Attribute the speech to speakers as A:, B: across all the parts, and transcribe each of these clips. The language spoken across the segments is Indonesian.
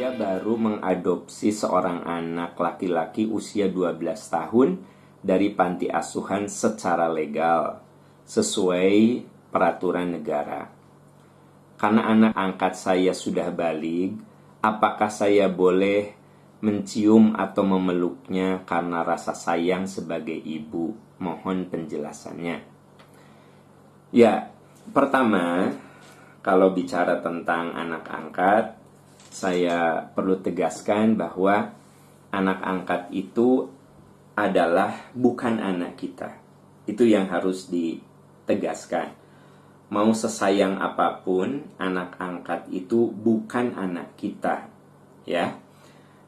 A: Saya baru mengadopsi seorang anak laki-laki usia 12 tahun dari panti asuhan secara legal, sesuai peraturan negara. Karena anak angkat saya sudah balik, apakah saya boleh mencium atau memeluknya karena rasa sayang sebagai ibu? Mohon penjelasannya. Ya, pertama, kalau bicara tentang anak angkat, saya perlu tegaskan bahwa anak angkat itu adalah bukan anak kita. Itu yang harus ditegaskan. Mau sesayang apapun, anak angkat itu bukan anak kita. Ya.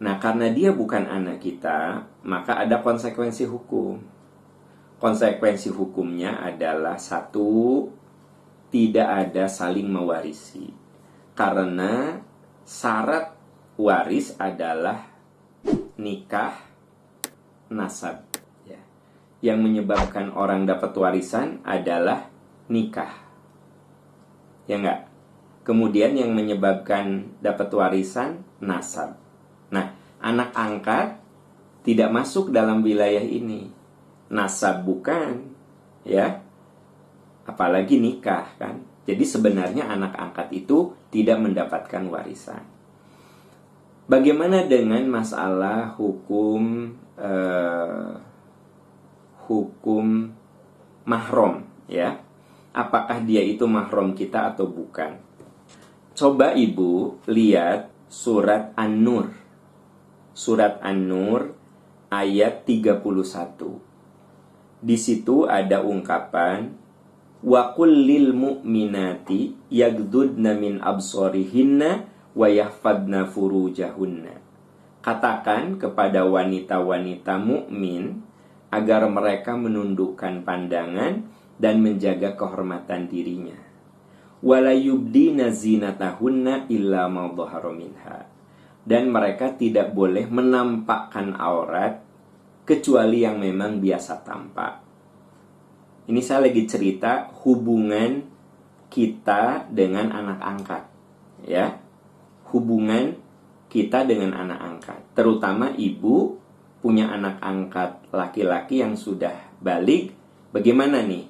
A: Nah, karena dia bukan anak kita, maka ada konsekuensi hukum. Konsekuensi hukumnya adalah satu, tidak ada saling mewarisi. Karena syarat waris adalah nikah nasab. Ya. Yang menyebabkan orang dapat warisan adalah nikah. Ya enggak? Kemudian yang menyebabkan dapat warisan nasab. Nah, anak angkat tidak masuk dalam wilayah ini. Nasab bukan, ya. Apalagi nikah kan. Jadi sebenarnya anak angkat itu tidak mendapatkan warisan. Bagaimana dengan masalah hukum mahram, ya? Apakah dia itu mahram kita atau bukan? Coba ibu lihat surat An-Nur. Surat An-Nur ayat 31. Di situ ada ungkapan wa kullil mu'minati yaghdudna min absarihinna wa yahfadna furujahunna. Katakan kepada wanita-wanita mukmin agar mereka menundukkan pandangan dan menjaga kehormatan dirinya. Wala yubdina zinatahunna illa ma dhahara minha. Dan mereka tidak boleh menampakkan aurat kecuali yang memang biasa tampak. Ini saya lagi cerita hubungan kita dengan anak angkat, ya. Hubungan kita dengan anak angkat, terutama ibu punya anak angkat laki-laki yang sudah balik, bagaimana nih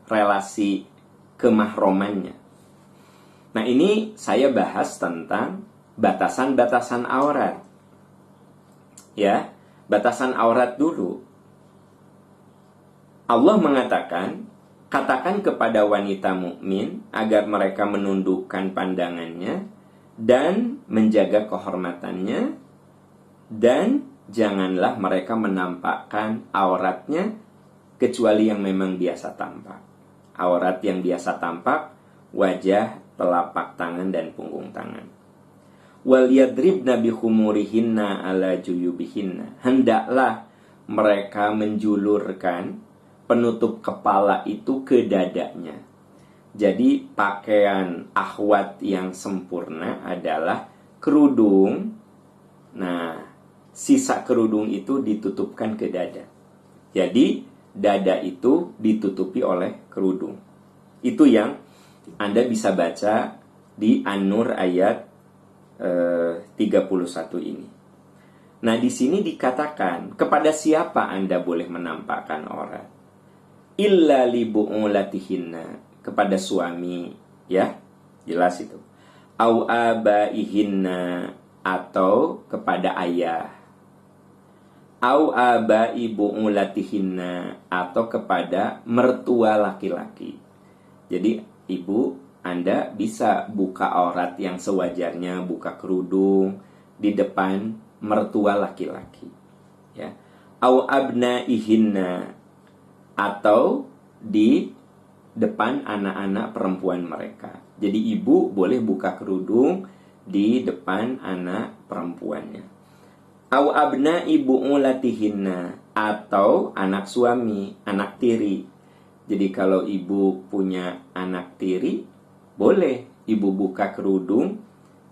A: relasi kemahromannya? Nah, ini saya bahas tentang batasan-batasan aurat. Ya, batasan aurat dulu. Allah mengatakan, katakan kepada wanita mukmin agar mereka menundukkan pandangannya dan menjaga kehormatannya, dan janganlah mereka menampakkan auratnya kecuali yang memang biasa tampak. Aurat yang biasa tampak, wajah, telapak tangan, dan punggung tangan. Wal yadribna bihumurihinna ala juyubihinna. Hendaklah mereka menjulurkan penutup kepala itu ke dadanya. Jadi pakaian akhwat yang sempurna adalah kerudung. Nah, sisa kerudung itu ditutupkan ke dada. Jadi dada itu ditutupi oleh kerudung. Itu yang Anda bisa baca di An-Nur ayat 31 ini. Nah, di sini dikatakan kepada siapa Anda boleh menampakkan aurat? Illa li bu'ulatihinna, kepada suami, ya, jelas itu. Au abaihinna, atau kepada ayah. Au abai bu'ulatihinna, atau kepada mertua laki-laki. Jadi ibu, Anda bisa buka aurat yang sewajarnya, buka kerudung di depan mertua laki-laki, ya. Au abnaihinna, atau di depan anak-anak perempuan mereka. Jadi ibu boleh buka kerudung di depan anak perempuannya. Au abna'i bu'ulatihinna, atau anak suami, anak tiri. Jadi kalau ibu punya anak tiri, boleh ibu buka kerudung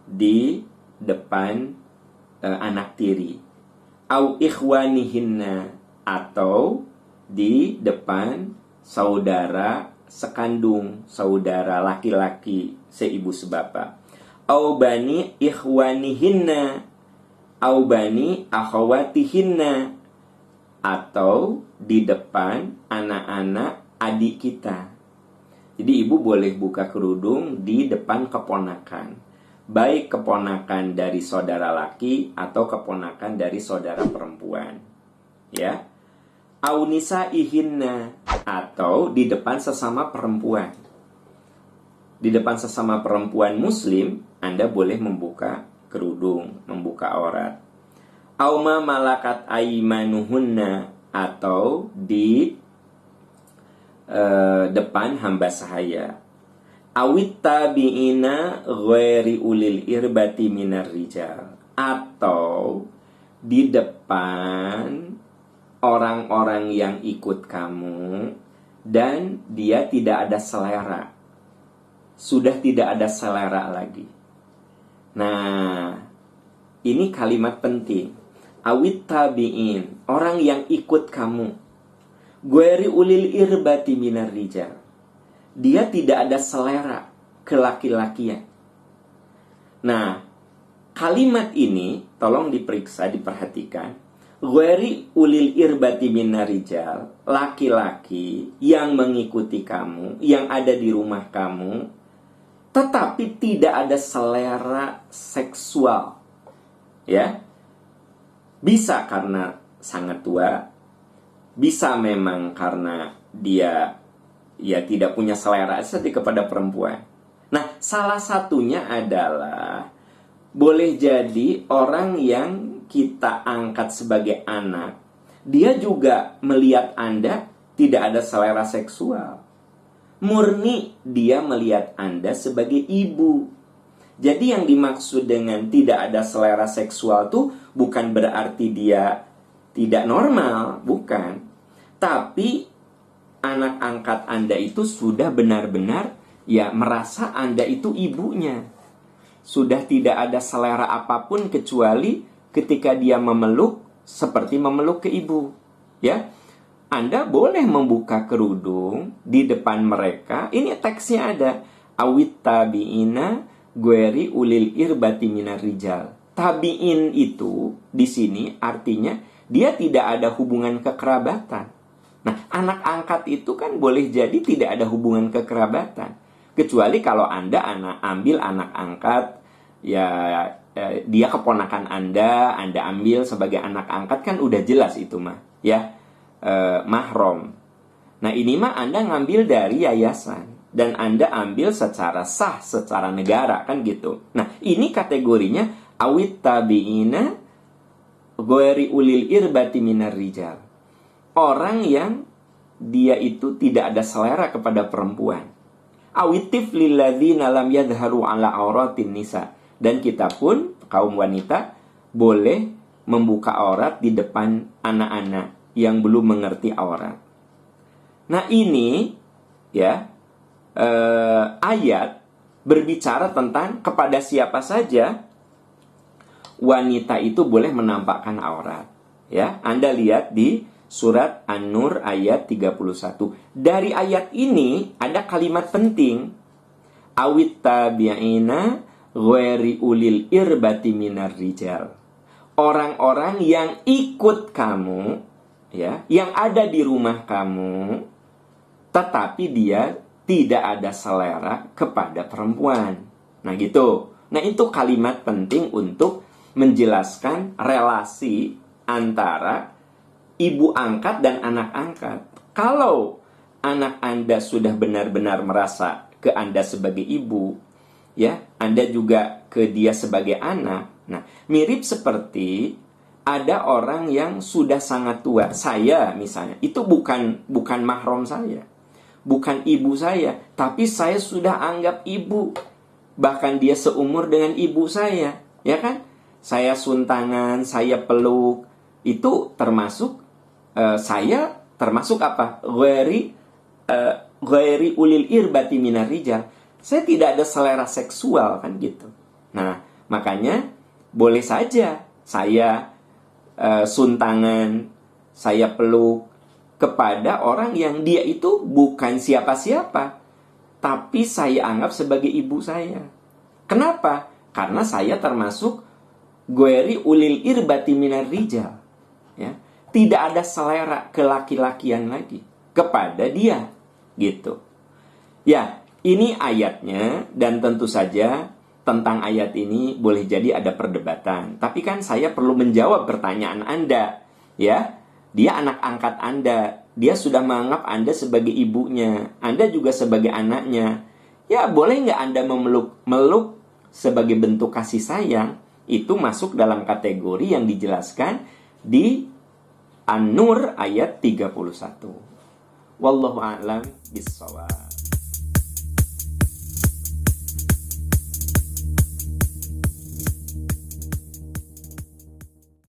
A: di depan anak tiri. Au ikhwanihinna, atau di depan saudara sekandung, saudara laki-laki seibu sebapak. au bani ikhwanihinna, au bani akhawatihinna, atau di depan anak-anak adik kita. Jadi ibu boleh buka kerudung di depan keponakan, baik keponakan dari saudara laki atau keponakan dari saudara perempuan, ya. Au nisaihinna, atau di depan sesama perempuan. Di depan sesama perempuan muslim, Anda boleh membuka kerudung, membuka aurat. Au ma malakat aimanuhunna, atau di depan hamba sahaya. Awit tabi'ina ghairi ulil irbati minar rijal, atau di depan orang-orang yang ikut kamu dan dia tidak ada selera, sudah tidak ada selera lagi. Nah, ini kalimat penting. Awit tabi'in, orang yang ikut kamu. Ghairi ulil irbati minar rijal, dia tidak ada selera ke laki-lakian. Nah, kalimat ini tolong diperiksa, diperhatikan. Ghairi ulil irbati minar rijal, laki-laki yang mengikuti kamu, yang ada di rumah kamu, tetapi tidak ada selera seksual. Ya. Bisa karena sangat tua, bisa memang karena dia tidak punya selera estetik kepada perempuan. Nah, salah satunya adalah boleh jadi orang yang kita angkat sebagai anak, dia juga melihat Anda tidak ada selera seksual. Murni dia melihat Anda sebagai ibu. Jadi yang dimaksud dengan tidak ada selera seksual tuh bukan berarti dia tidak normal, bukan. Tapi anak angkat Anda itu sudah benar-benar merasa Anda itu ibunya. Sudah tidak ada selera apapun kecuali ketika dia memeluk seperti memeluk ke ibu. Ya. Anda boleh membuka kerudung di depan mereka. Ini teksnya ada. Awit tabi'ina ghairi ulil irbati minar rijal. Tabi'in itu di sini artinya dia tidak ada hubungan kekerabatan. Nah, anak angkat itu kan boleh jadi tidak ada hubungan kekerabatan. Kecuali kalau Anda ambil anak angkat, dia keponakan Anda ambil sebagai anak angkat, kan udah jelas itu mah, ya, mahram. Nah, ini mah Anda ngambil dari yayasan dan Anda ambil secara sah, secara negara, kan gitu. Nah, ini kategorinya awit tabi'ina ghairi ulil irbati minar rijal. Orang yang dia itu tidak ada selera kepada perempuan. Awitif lilladzina lam yadharu ala auratin nisa. Dan kita pun, kaum wanita, boleh membuka aurat di depan anak-anak yang belum mengerti aurat. Nah, ini ayat berbicara tentang kepada siapa saja wanita itu boleh menampakkan aurat. Ya, Anda lihat di surat An-Nur ayat 31. Dari ayat ini ada kalimat penting. Awit tabi'ina ghairi ulil irbati minar rijal. Orang-orang yang ikut kamu, ya, yang ada di rumah kamu, tetapi dia tidak ada selera kepada perempuan. Nah, gitu. Nah, itu kalimat penting untuk menjelaskan relasi antara ibu angkat dan anak angkat. Kalau anak Anda sudah benar-benar merasa ke Anda sebagai ibu, ya, Anda juga ke dia sebagai anak. Nah, mirip seperti ada orang yang sudah sangat tua. Saya misalnya, itu bukan mahram saya, bukan ibu saya, tapi saya sudah anggap ibu. Bahkan dia seumur dengan ibu saya, ya kan? Saya suntangan, saya peluk, itu termasuk saya termasuk apa? Ghairi ulil irbati minar rijal. Saya tidak ada selera seksual, kan gitu. Nah, makanya boleh saja saya suntangan, saya peluk kepada orang yang dia itu bukan siapa-siapa, tapi saya anggap sebagai ibu saya. Kenapa? Karena saya termasuk Gueri ulil irbati minar rijal. Ya. Tidak ada selera kelaki-lakian lagi kepada dia. Gitu. Ya, ini ayatnya, dan tentu saja tentang ayat ini boleh jadi ada perdebatan. Tapi kan saya perlu menjawab pertanyaan Anda. Ya, dia anak angkat Anda. Dia sudah menganggap Anda sebagai ibunya. Anda juga sebagai anaknya. Ya, boleh nggak Anda memeluk sebagai bentuk kasih sayang? Itu masuk dalam kategori yang dijelaskan di An-Nur ayat 31. Wallahu a'lam bishawab.